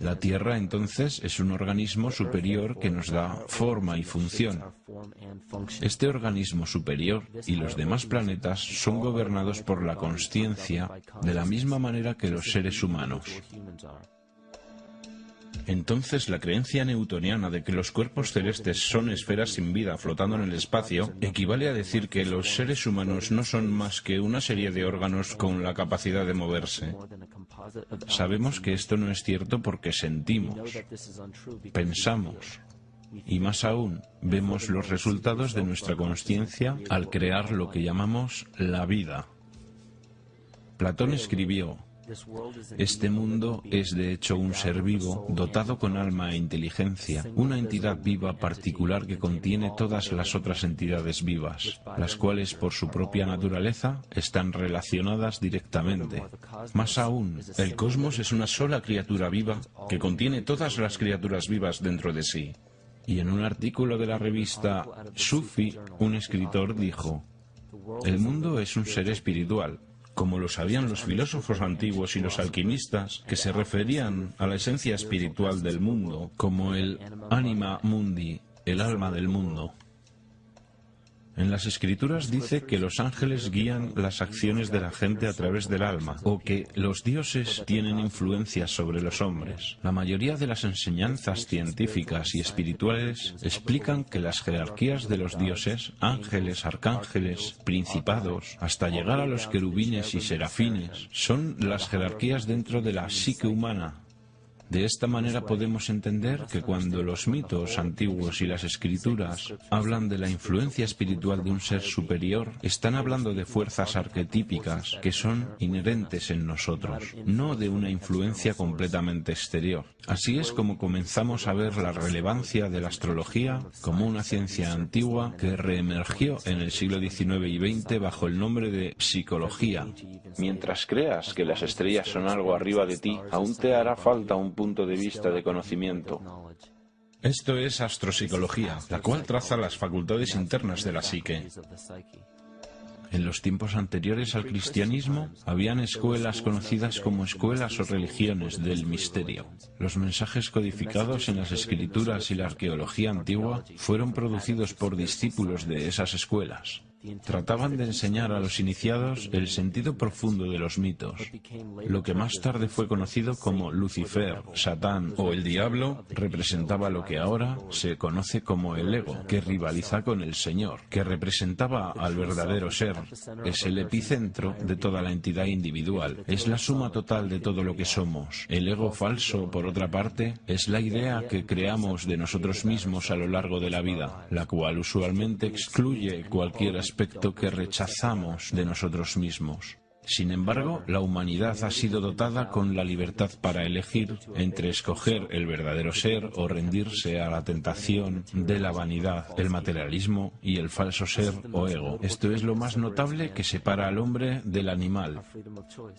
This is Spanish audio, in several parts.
La Tierra, entonces, es un organismo superior que nos da forma y función. Este organismo superior y los demás planetas son gobernados por la consciencia de la misma manera que los seres humanos. Entonces, la creencia newtoniana de que los cuerpos celestes son esferas sin vida flotando en el espacio equivale a decir que los seres humanos no son más que una serie de órganos con la capacidad de moverse. Sabemos que esto no es cierto porque sentimos, pensamos y, más aún, vemos los resultados de nuestra consciencia al crear lo que llamamos la vida. Platón escribió: este mundo es de hecho un ser vivo dotado con alma e inteligencia, una entidad viva particular que contiene todas las otras entidades vivas, las cuales por su propia naturaleza están relacionadas directamente. Más aún, el cosmos es una sola criatura viva que contiene todas las criaturas vivas dentro de sí. Y en un artículo de la revista Sufi, un escritor dijo: el mundo es un ser espiritual, como lo sabían los filósofos antiguos y los alquimistas, que se referían a la esencia espiritual del mundo como el anima mundi, el alma del mundo. En las Escrituras dice que los ángeles guían las acciones de la gente a través del alma, o que los dioses tienen influencia sobre los hombres. La mayoría de las enseñanzas científicas y espirituales explican que las jerarquías de los dioses, ángeles, arcángeles, principados, hasta llegar a los querubines y serafines, son las jerarquías dentro de la psique humana. De esta manera podemos entender que cuando los mitos antiguos y las escrituras hablan de la influencia espiritual de un ser superior, están hablando de fuerzas arquetípicas que son inherentes en nosotros, no de una influencia completamente exterior. Así es como comenzamos a ver la relevancia de la astrología como una ciencia antigua que reemergió en el siglo XIX y XX bajo el nombre de psicología. Mientras creas que las estrellas son algo arriba de ti, aún te hará falta un punto de vista de conocimiento. Esto es astropsicología, la cual traza las facultades internas de la psique. En los tiempos anteriores al cristianismo, habían escuelas conocidas como escuelas o religiones del misterio. Los mensajes codificados en las escrituras y la arqueología antigua fueron producidos por discípulos de esas escuelas. Trataban de enseñar a los iniciados el sentido profundo de los mitos. Lo que más tarde fue conocido como Lucifer, Satán o el Diablo representaba lo que ahora se conoce como el ego, que rivaliza con el Señor, que representaba al verdadero ser. Es el epicentro de toda la entidad individual, es la suma total de todo lo que somos. El ego falso, por otra parte, es la idea que creamos de nosotros mismos a lo largo de la vida, la cual usualmente excluye cualquier aspecto que rechazamos de nosotros mismos. Sin embargo, la humanidad ha sido dotada con la libertad para elegir entre escoger el verdadero ser o rendirse a la tentación de la vanidad, el materialismo y el falso ser o ego. Esto es lo más notable que separa al hombre del animal.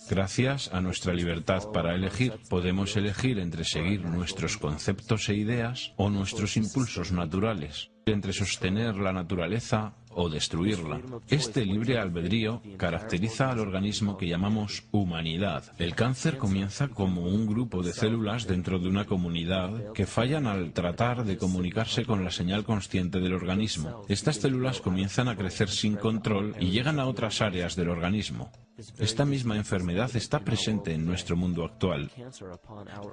Gracias a nuestra libertad para elegir, podemos elegir entre seguir nuestros conceptos e ideas o nuestros impulsos naturales, entre sostener la naturaleza o destruirla. Este libre albedrío caracteriza al organismo que llamamos humanidad. El cáncer comienza como un grupo de células dentro de una comunidad que fallan al tratar de comunicarse con la señal consciente del organismo. Estas células comienzan a crecer sin control y llegan a otras áreas del organismo. Esta misma enfermedad está presente en nuestro mundo actual.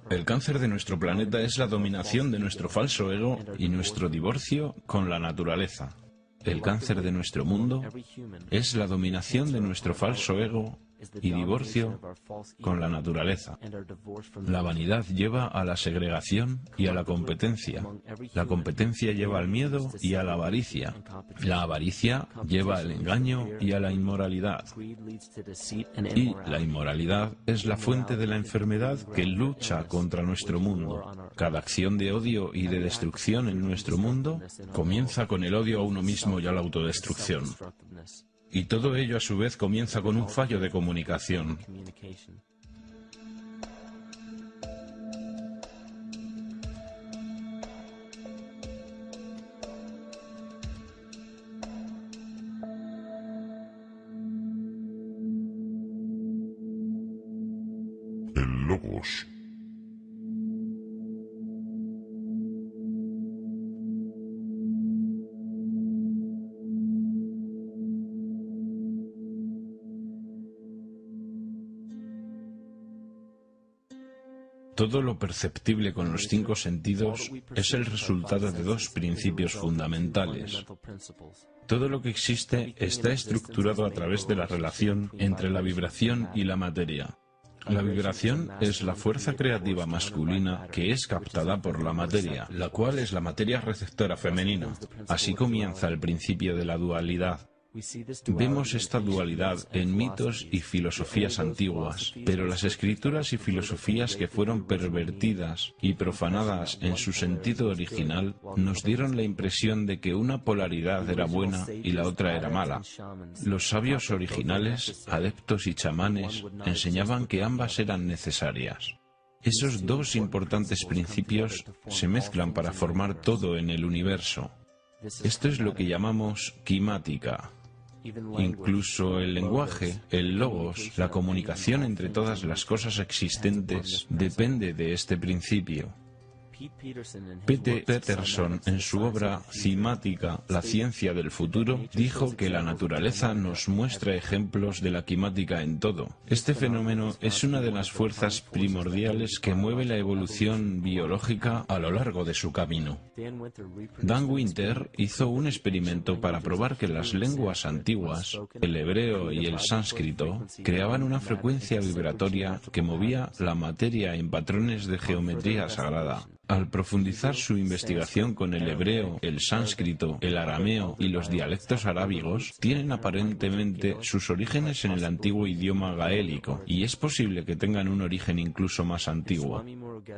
El cáncer de nuestro planeta es la dominación de nuestro falso ego y nuestro divorcio con la naturaleza. El cáncer de nuestro mundo es la dominación de nuestro falso ego y divorcio con la naturaleza. La vanidad lleva a la segregación y a la competencia. La competencia lleva al miedo y a la avaricia. La avaricia lleva al engaño y a la inmoralidad. Y la inmoralidad es la fuente de la enfermedad que lucha contra nuestro mundo. Cada acción de odio y de destrucción en nuestro mundo comienza con el odio a uno mismo y a la autodestrucción. Y todo ello a su vez comienza con un fallo de comunicación. El Logos. Todo lo perceptible con los 5 sentidos es el resultado de 2 principios fundamentales. Todo lo que existe está estructurado a través de la relación entre la vibración y la materia. La vibración es la fuerza creativa masculina que es captada por la materia, la cual es la materia receptora femenina. Así comienza el principio de la dualidad. Vemos esta dualidad en mitos y filosofías antiguas, pero las escrituras y filosofías que fueron pervertidas y profanadas en su sentido original nos dieron la impresión de que una polaridad era buena y la otra era mala. Los sabios originales, adeptos y chamanes enseñaban que ambas eran necesarias. Esos 2 importantes principios se mezclan para formar todo en el universo. Esto es lo que llamamos quimática. Incluso el lenguaje, el logos, la comunicación entre todas las cosas existentes, depende de este principio. Pete Peterson, en su obra Cimática, la ciencia del futuro, dijo que la naturaleza nos muestra ejemplos de la quimática en todo. Este fenómeno es una de las fuerzas primordiales que mueve la evolución biológica a lo largo de su camino. Dan Winter hizo un experimento para probar que las lenguas antiguas, el hebreo y el sánscrito, creaban una frecuencia vibratoria que movía la materia en patrones de geometría sagrada. Al profundizar su investigación con el hebreo, el sánscrito, el arameo y los dialectos arábigos, tienen aparentemente sus orígenes en el antiguo idioma gaélico, y es posible que tengan un origen incluso más antiguo.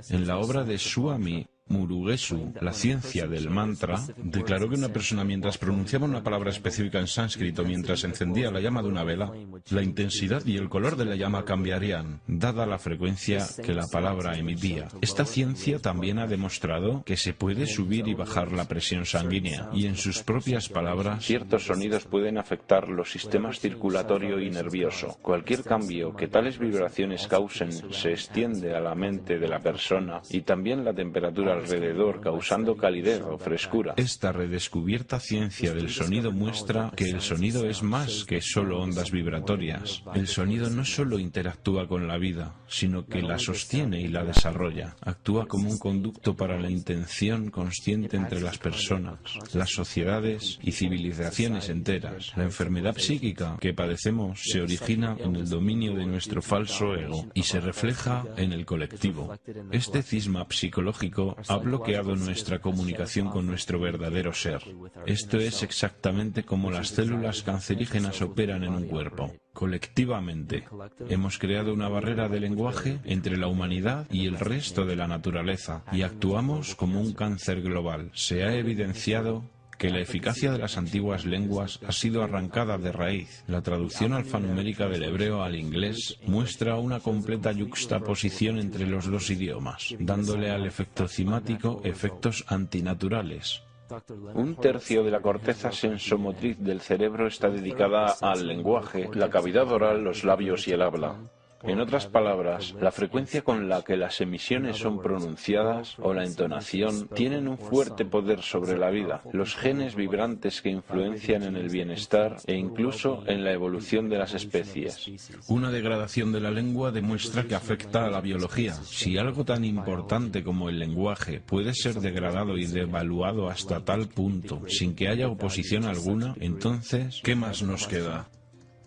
En la obra de Swami Murugesu, la ciencia del mantra, declaró que una persona mientras pronunciaba una palabra específica en sánscrito mientras encendía la llama de una vela, la intensidad y el color de la llama cambiarían, dada la frecuencia que la palabra emitía. Esta ciencia también ha demostrado que se puede subir y bajar la presión sanguínea, y en sus propias palabras, ciertos sonidos pueden afectar los sistemas circulatorio y nervioso. Cualquier cambio que tales vibraciones causen se extiende a la mente de la persona y también la temperatura alrededor, causando calidez o frescura. Esta redescubierta ciencia del sonido muestra que el sonido es más que solo ondas vibratorias. El sonido no solo interactúa con la vida, sino que la sostiene y la desarrolla. Actúa como un conducto para la intención consciente entre las personas, las sociedades y civilizaciones enteras. La enfermedad psíquica que padecemos se origina en el dominio de nuestro falso ego y se refleja en el colectivo. Este cisma psicológico ha bloqueado nuestra comunicación con nuestro verdadero ser. Esto es exactamente como las células cancerígenas operan en un cuerpo. Colectivamente, hemos creado una barrera de lenguaje entre la humanidad y el resto de la naturaleza, y actuamos como un cáncer global. Se ha evidenciado que la eficacia de las antiguas lenguas ha sido arrancada de raíz. La traducción alfanumérica del hebreo al inglés muestra una completa yuxtaposición entre los 2 idiomas, dándole al efecto cimático efectos antinaturales. 1/3 de la corteza sensomotriz del cerebro está dedicada al lenguaje, la cavidad oral, los labios y el habla. En otras palabras, la frecuencia con la que las emisiones son pronunciadas o la entonación tienen un fuerte poder sobre la vida, los genes vibrantes que influencian en el bienestar e incluso en la evolución de las especies. Una degradación de la lengua demuestra que afecta a la biología. Si algo tan importante como el lenguaje puede ser degradado y devaluado hasta tal punto sin que haya oposición alguna, entonces, ¿qué más nos queda?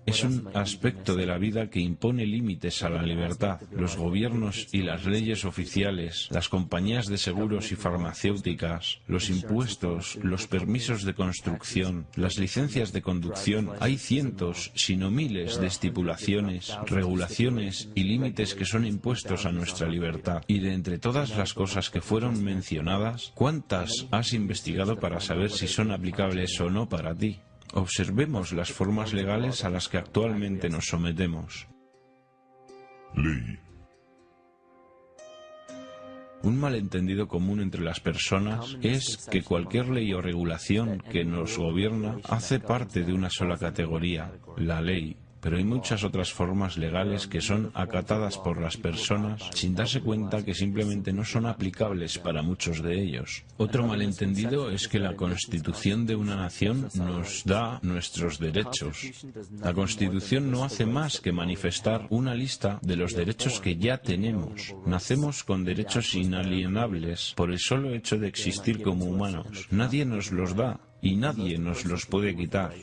Es un aspecto de la vida que impone límites a la libertad. Los gobiernos y las leyes oficiales, las compañías de seguros y farmacéuticas, los impuestos, los permisos de construcción, las licencias de conducción, hay cientos, si no miles, de estipulaciones, regulaciones y límites que son impuestos a nuestra libertad. Y de entre todas las cosas que fueron mencionadas, ¿cuántas has investigado para saber si son aplicables o no para ti? Observemos las formas legales a las que actualmente nos sometemos. Ley. Un malentendido común entre las personas es que cualquier ley o regulación que nos gobierna hace parte de una sola categoría, la ley. Pero hay muchas otras formas legales que son acatadas por las personas sin darse cuenta que simplemente no son aplicables para muchos de ellos. Otro malentendido es que la Constitución de una nación nos da nuestros derechos. La Constitución no hace más que manifestar una lista de los derechos que ya tenemos. Nacemos con derechos inalienables por el solo hecho de existir como humanos. Nadie nos los da y nadie nos los puede quitar.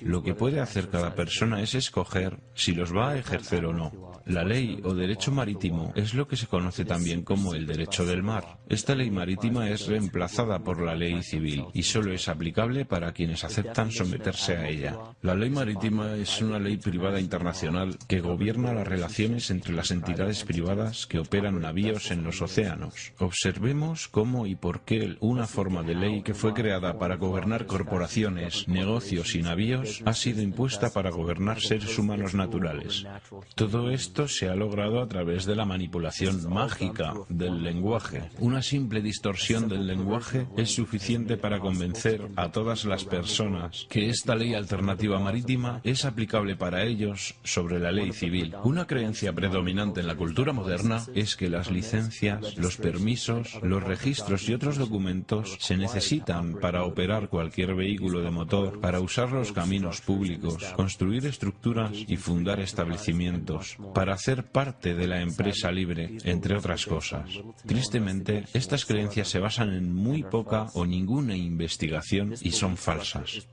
Lo que puede hacer cada persona es escoger si los va a ejercer o no. La ley o derecho marítimo es lo que se conoce también como el derecho del mar. Esta ley marítima es reemplazada por la ley civil y solo es aplicable para quienes aceptan someterse a ella. La ley marítima es una ley privada internacional que gobierna las relaciones entre las entidades privadas que operan navíos en los océanos. Observemos cómo y por qué una forma de ley que fue creada para gobernar corporaciones, negocios y navíos ha sido impuesta para gobernar seres humanos naturales. Todo esto se ha logrado a través de la manipulación mágica del lenguaje. Una simple distorsión del lenguaje es suficiente para convencer a todas las personas que esta ley alternativa marítima es aplicable para ellos sobre la ley civil. Una creencia predominante en la cultura moderna es que las licencias, los permisos, los registros y otros documentos se necesitan para operar cualquier vehículo de motor, para usar los caminos públicos, construir estructuras y fundar establecimientos, para hacer parte de la empresa libre, entre otras cosas. Tristemente, estas creencias se basan en muy poca o ninguna investigación y son falsas.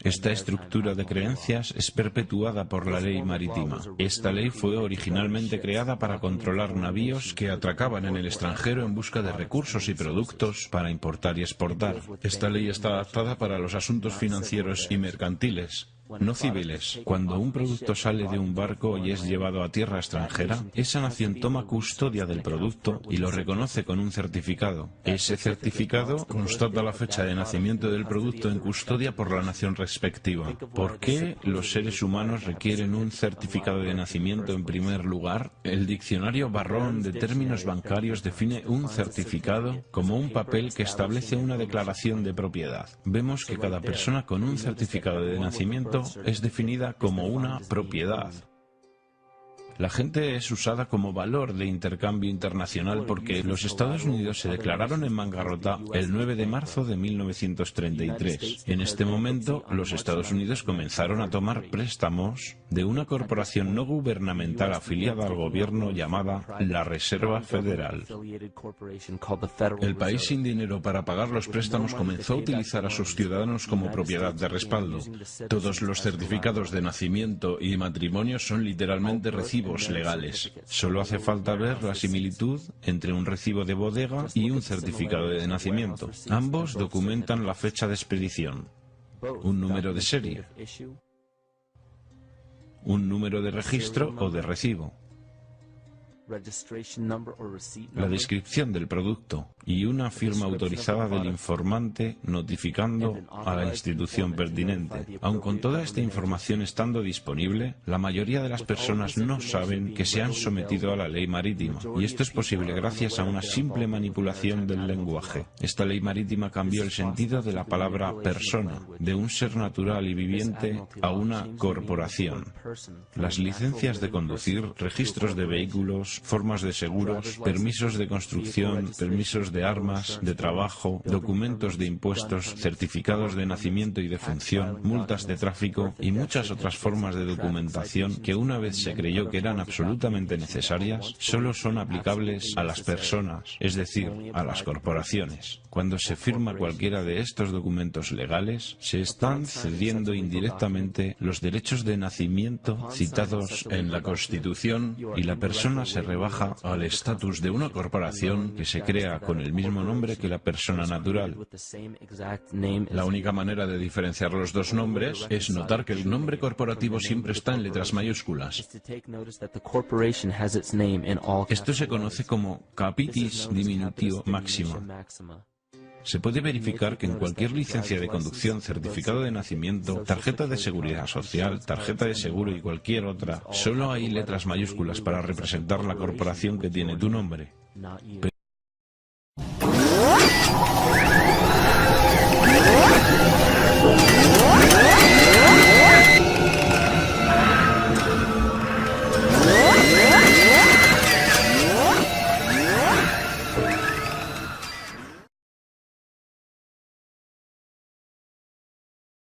Esta estructura de creencias es perpetuada por la ley marítima. Esta ley fue originalmente creada para controlar navíos que atracaban en el extranjero en busca de recursos y productos para importar y exportar. Esta ley está adaptada para los asuntos financieros y mercantiles, no civiles. Cuando un producto sale de un barco y es llevado a tierra extranjera, esa nación toma custodia del producto y lo reconoce con un certificado. Ese certificado constata la fecha de nacimiento del producto en custodia por la nación respectiva. ¿Por qué los seres humanos requieren un certificado de nacimiento en primer lugar? El diccionario Barrón de términos bancarios define un certificado como un papel que establece una declaración de propiedad. Vemos que cada persona con un certificado de nacimiento es definida como una propiedad. La gente es usada como valor de intercambio internacional porque los Estados Unidos se declararon en bancarrota el 9 de marzo de 1933. En este momento, los Estados Unidos comenzaron a tomar préstamos de una corporación no gubernamental afiliada al gobierno llamada la Reserva Federal. El país sin dinero para pagar los préstamos comenzó a utilizar a sus ciudadanos como propiedad de respaldo. Todos los certificados de nacimiento y matrimonio son literalmente recibos legales. Solo hace falta ver la similitud entre un recibo de bodega y un certificado de nacimiento. Ambos documentan la fecha de expedición, un número de serie, un número de registro o de recibo, la descripción del producto y una firma autorizada del informante notificando a la institución pertinente. Aun con toda esta información estando disponible, la mayoría de las personas no saben que se han sometido a la ley marítima, y esto es posible gracias a una simple manipulación del lenguaje. Esta ley marítima cambió el sentido de la palabra persona, de un ser natural y viviente a una corporación. Las licencias de conducir, registros de vehículos, impuestos, formas de seguros, permisos de construcción, permisos de armas, de trabajo, documentos de impuestos, certificados de nacimiento y defunción, multas de tráfico y muchas otras formas de documentación que una vez se creyó que eran absolutamente necesarias, solo son aplicables a las personas, es decir, a las corporaciones. Cuando se firma cualquiera de estos documentos legales, se están cediendo indirectamente los derechos de nacimiento citados en la Constitución y la persona se rebaja al estatus de una corporación que se crea con el mismo nombre que la persona natural. La única manera de diferenciar los dos nombres es notar que el nombre corporativo siempre está en letras mayúsculas. Esto se conoce como capitis diminutio maxima. Se puede verificar que en cualquier licencia de conducción, certificado de nacimiento, tarjeta de seguridad social, tarjeta de seguro y cualquier otra, solo hay letras mayúsculas para representar la corporación que tiene tu nombre.